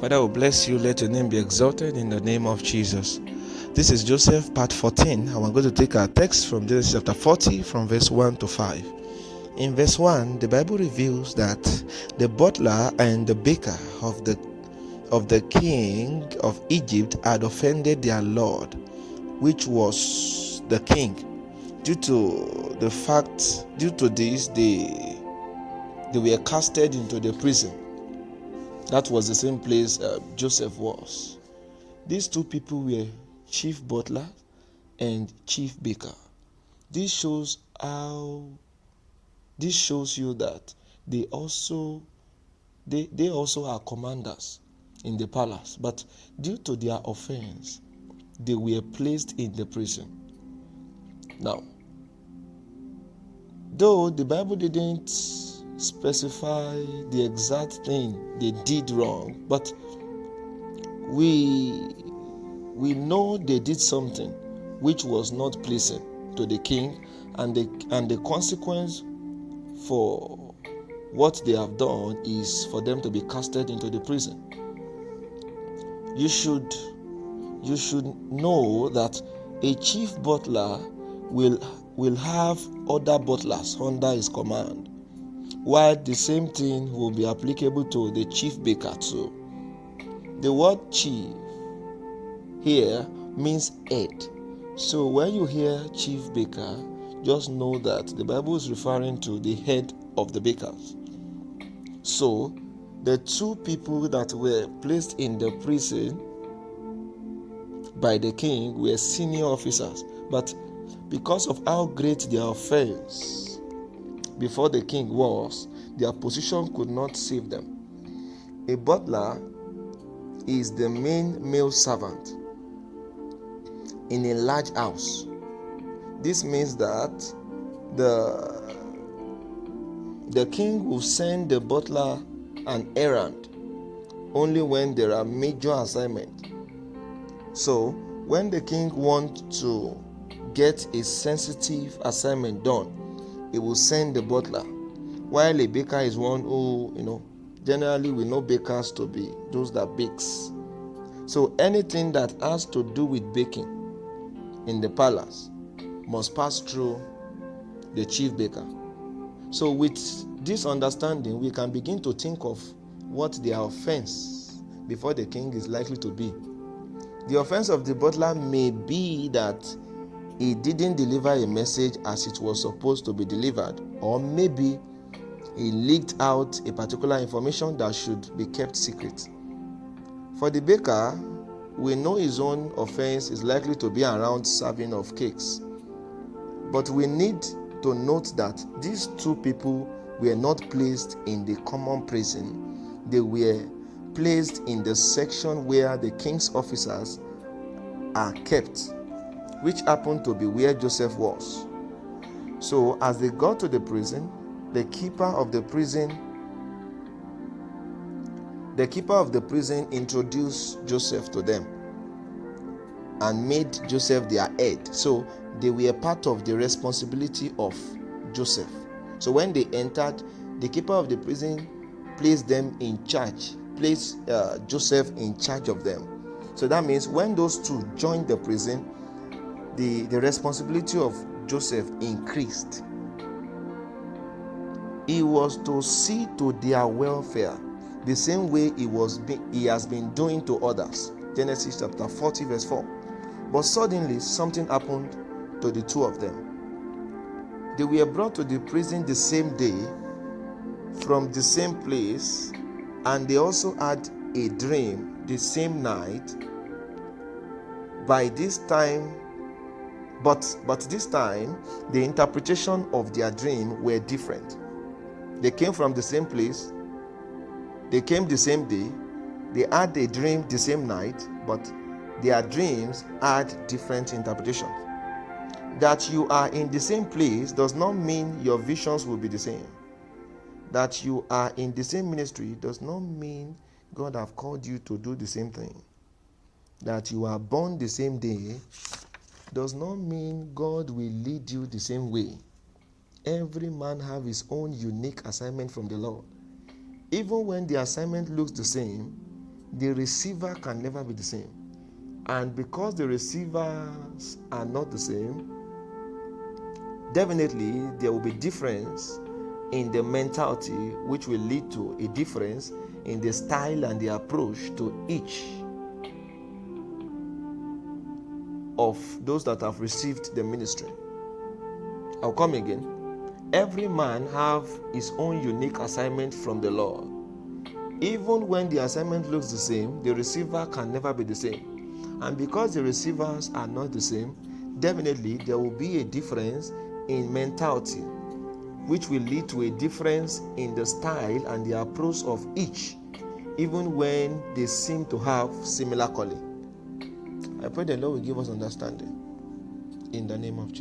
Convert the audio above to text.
Father, we bless you. Let your name be exalted in the name of Jesus. This is Joseph, part 14, and we're going to take our text from Genesis chapter 40, from verse 1 to 5. In verse 1, the Bible reveals that the butler and the baker of the king of Egypt had offended their lord, which was the king. Due to this, they were casted into the prison. That was the same place Joseph was. These two people were chief butler and chief baker. This shows you that they also are commanders in the palace, but due to their offense, they were placed in the prison. Now, though the Bible didn't specify the exact thing they did wrong, but we know they did something which was not pleasing to the king, and the consequence for what they have done is for them to be casted into the prison. You should know that a chief butler will have other butlers under his command, while the same thing will be applicable to the chief baker too. The word chief here means head. So when you hear chief baker, just know that the Bible is referring to the head of the bakers. So the two people that were placed in the prison by the king were senior officers, but because of how great their offense before the king was, their position could not save them. A butler is the main male servant in a large house. This means that the king will send the butler an errand only when there are major assignments. So when the king wants to get a sensitive assignment done, he will send the butler, while a baker is one who, generally we know bakers to be those that bakes. So anything that has to do with baking in the palace must pass through the chief baker. So with this understanding, we can begin to think of what their offense before the king is likely to be. The offense of the butler may be that he didn't deliver a message as it was supposed to be delivered, or maybe he leaked out a particular information that should be kept secret. For the baker, we know his own offense is likely to be around serving of cakes. But we need to note that these two people were not placed in the common prison. They were placed in the section where the king's officers are kept, which happened to be where Joseph was. So as they got to the prison, the keeper of the prison introduced Joseph to them and made Joseph their head. So they were part of the responsibility of Joseph. So when they entered, the keeper of the prison placed Joseph in charge of them. So that means when those two joined the prison, the responsibility of Joseph increased. He was to see to their welfare the same way he has been doing to others. Genesis chapter 40 verse 4. But suddenly something happened to the two of them. They were brought to the prison the same day from the same place, and they also had a dream the same night. By this time, but this time, the interpretation of their dream were different. They came from the same place, they came the same day, they had a dream the same night, but their dreams had different interpretations. That you are in the same place does not mean your visions will be the same. That you are in the same ministry does not mean God have called you to do the same thing. That you are born the same day does not mean God will lead you the same way. Every man have his own unique assignment from the Lord. Even when the assignment looks the same, the receiver can never be the same. And because the receivers are not the same, definitely there will be difference in the mentality, which will lead to a difference in the style and the approach to each of those that have received the ministry. I'll come again. Every man have his own unique assignment from the Lord. Even when the assignment looks the same, the receiver can never be the same. And because the receivers are not the same, definitely there will be a difference in mentality, which will lead to a difference in the style and the approach of each, even when they seem to have similar calling. I pray the Lord will give us understanding in the name of Jesus.